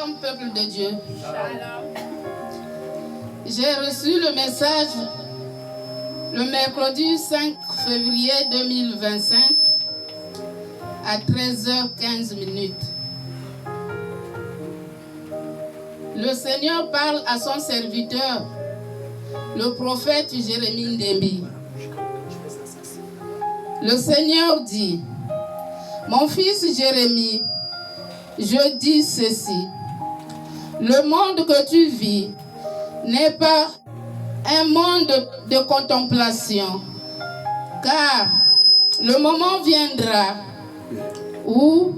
Shalom, peuple de Dieu. J'ai reçu le message le mercredi 5 février 2025 à 13h15. Le Seigneur parle à son serviteur, le prophète Jérémie Ndembi. Le Seigneur dit: mon fils Jérémie, je dis ceci. Le monde que tu vis n'est pas un monde de contemplation, car le moment viendra où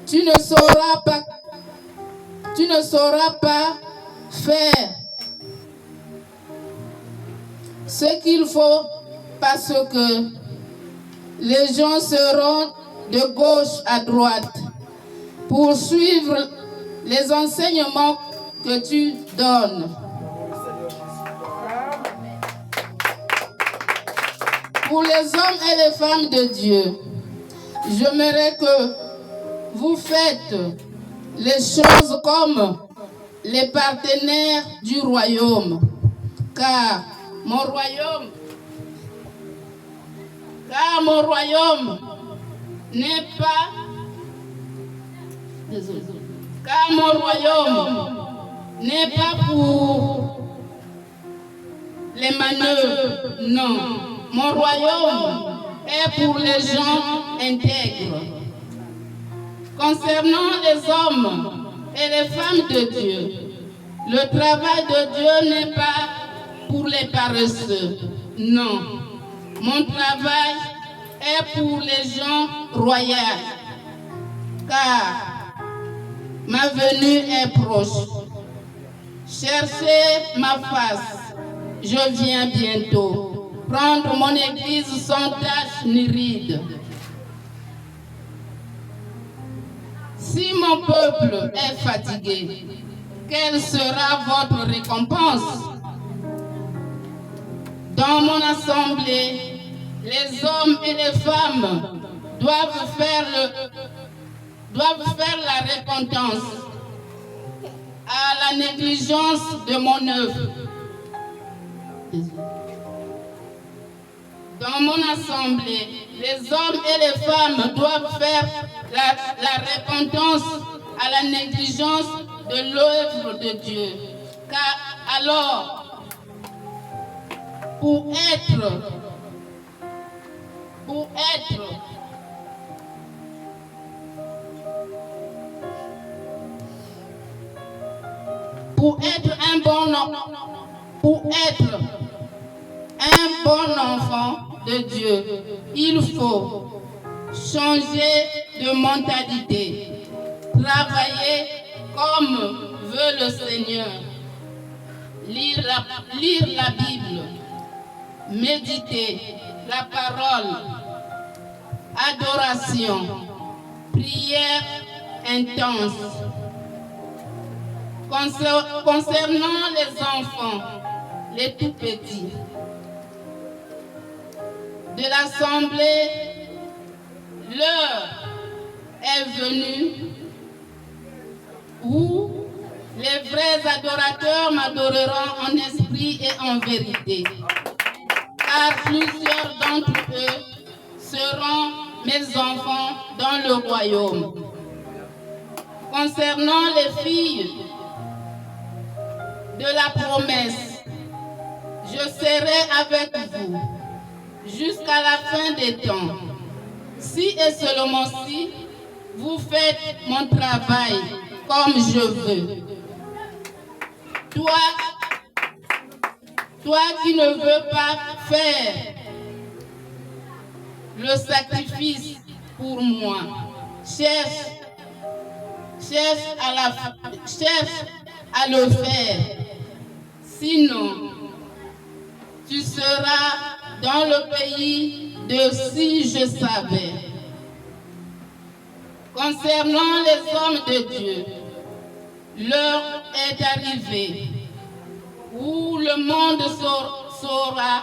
tu ne sauras pas faire ce qu'il faut, parce que les gens seront de gauche à droite pour suivre les enseignements que tu donnes. Pour les hommes et les femmes de Dieu, j'aimerais que vous faites les choses comme les partenaires du royaume, car mon royaume n'est pas... Désolé. Car mon royaume n'est pas pour les manœuvres, non. Mon royaume est pour les gens intègres. Concernant les hommes et les femmes de Dieu, le travail de Dieu n'est pas pour les paresseux, non. Mon travail est pour les gens royaux, car ma venue est proche. Cherchez ma face, je viens bientôt. Prendre mon église sans tache ni ride. Si mon peuple est fatigué, quelle sera votre récompense? Dans mon assemblée, les hommes et les femmes doivent faire la repentance à la négligence de mon œuvre. Dans mon assemblée, les hommes et les femmes doivent faire la repentance à la négligence de l'œuvre de Dieu. Car alors, pour être un bon enfant de Dieu, il faut changer de mentalité, travailler comme veut le Seigneur, lire la Bible, méditer la parole, adoration, prière intense. Concernant les enfants, les tout petits de l'Assemblée, l'heure est venue où les vrais adorateurs m'adoreront en esprit et en vérité, car plusieurs d'entre eux seront mes enfants dans le royaume. Concernant les filles de la promesse, je serai avec vous jusqu'à la fin des temps. Si et seulement si vous faites mon travail comme je veux. Toi qui ne veux pas faire le sacrifice pour moi, cherche à le faire. Sinon, tu seras dans le pays de si je savais. Concernant les hommes de Dieu, l'heure est arrivée où le monde saura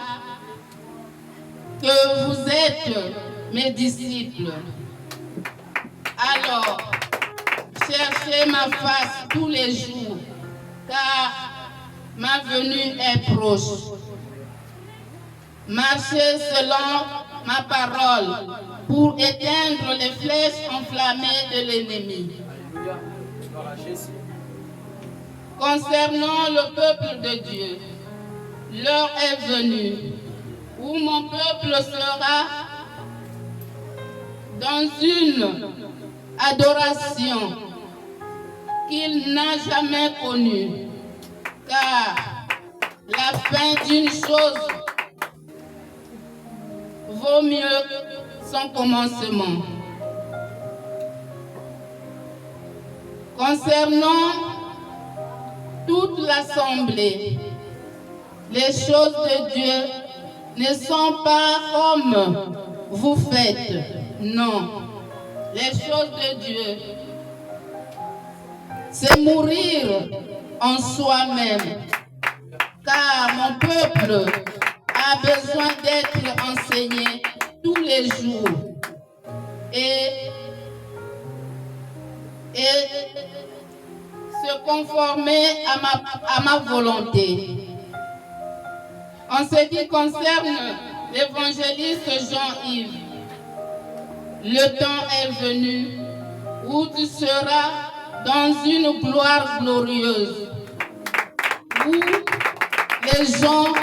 que vous êtes mes disciples. Alors, chercher ma face tous les jours, car ma venue est proche. Marchez selon ma parole pour éteindre les flèches enflammées de l'ennemi. Concernant le peuple de Dieu, l'heure est venue où mon peuple sera dans une adoration qu'il n'a jamais connue, car la fin d'une chose vaut mieux son commencement. Concernant toute l'assemblée, les choses de Dieu ne sont pas comme vous faites. Non, les choses de Dieu, c'est mourir en soi-même, car mon peuple a besoin d'être enseigné tous les jours et se conformer à ma volonté. En ce qui concerne l'évangéliste Jean-Yves, le temps est venu où tu seras dans une gloire glorieuse, où les gens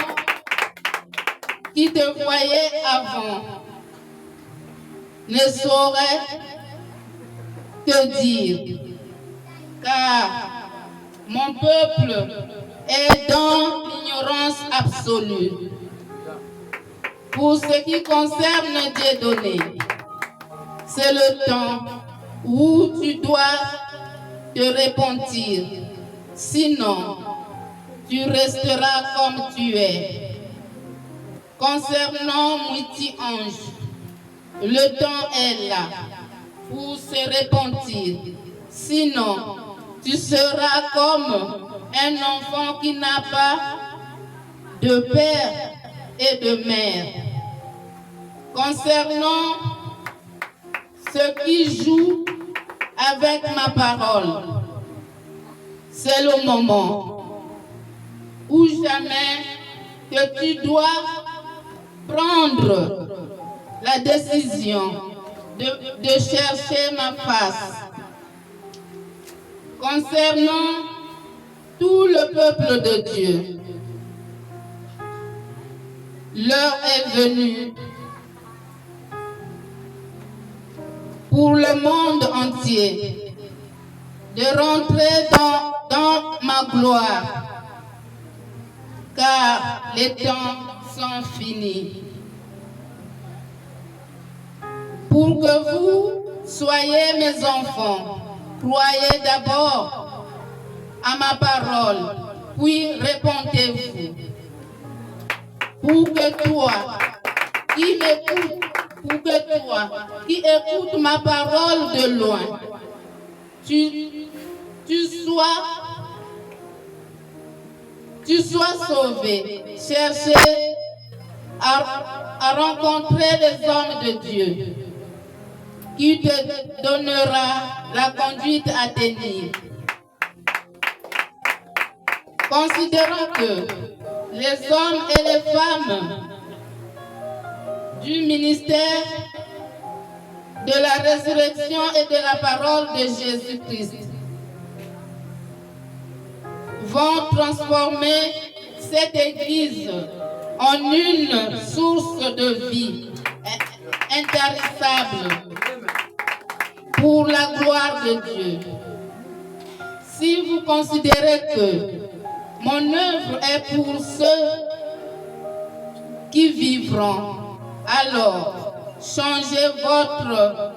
qui te voyaient avant ne sauraient te dire, car mon peuple est dans l'ignorance absolue. Pour ce qui concerne Dieudonné, c'est le temps où tu dois te repentir, sinon tu resteras comme tu es. Concernant Multi-Ange, le temps est là pour se repentir, sinon tu seras comme un enfant qui n'a pas de père et de mère. Concernant ceux qui jouent avec ma parole, c'est le moment où jamais que tu dois prendre la décision de chercher ma face. Concernant tout le peuple de Dieu, l'heure est venue pour le monde entier de rentrer dans ma gloire, car les temps sont finis. Pour que vous soyez mes enfants, croyez d'abord à ma parole, puis répondez-vous. Pour que toi qui m'écoutes, pour que toi qui écoutes ma parole de loin, tu sois sauvé. Cherchez à rencontrer les hommes de Dieu qui te donnera la conduite à tenir. Considérons que les hommes et les femmes du ministère de la résurrection et de la parole de Jésus-Christ vont transformer cette Église en une source de vie intarissable pour la gloire de Dieu. Si vous considérez que mon œuvre est pour ceux qui vivront, alors changez votre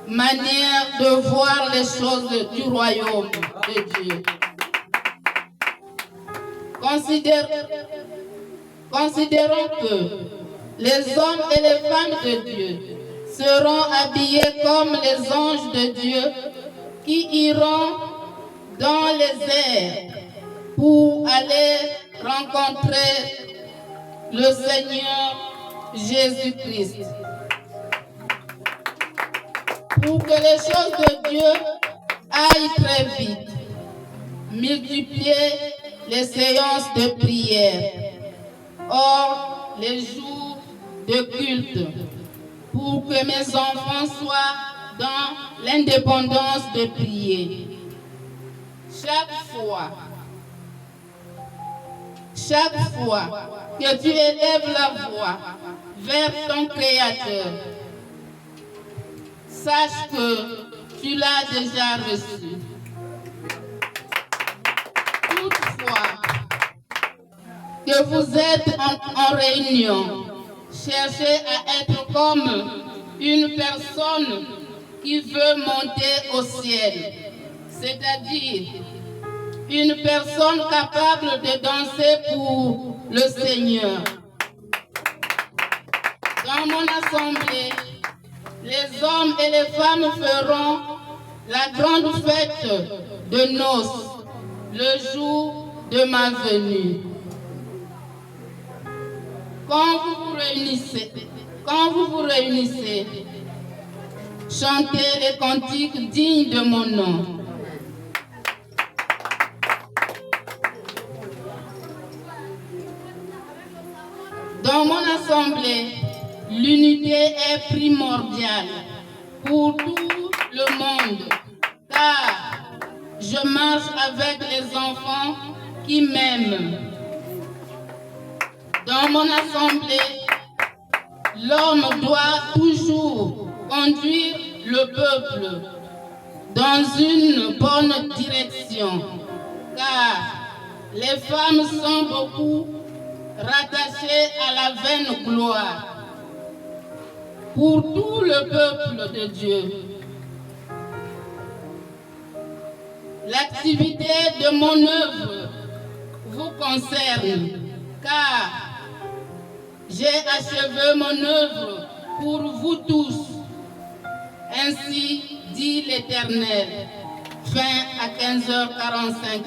manière de voir les choses du royaume de Dieu. Considérons que les hommes et les femmes de Dieu seront habillés comme les anges de Dieu qui iront dans les airs pour aller rencontrer le Seigneur Jésus-Christ. Pour que les choses de Dieu aille très vite. Multipliez les séances de prière hors les jours de culte pour que mes enfants soient dans l'indépendance de prier. Chaque fois que tu élèves la voix vers ton Créateur, sache que tu l'as déjà reçu. Toutefois, que vous êtes en réunion, cherchez à être comme une personne qui veut monter au ciel, c'est-à-dire une personne capable de danser pour le Seigneur. Dans mon assemblée, les hommes et les femmes feront la grande fête de noces, le jour de ma venue. Quand vous vous réunissez, chantez les cantiques dignes de mon nom. Dans mon assemblée, l'unité est primordiale pour tout le monde, car je marche avec les enfants qui m'aiment. Dans mon assemblée, l'homme doit toujours conduire le peuple dans une bonne direction, car les femmes sont beaucoup rattachées à la vaine gloire. Pour tout le peuple de Dieu, l'activité de mon œuvre vous concerne, car j'ai achevé mon œuvre pour vous tous. Ainsi dit l'Éternel. Fin à 15h45.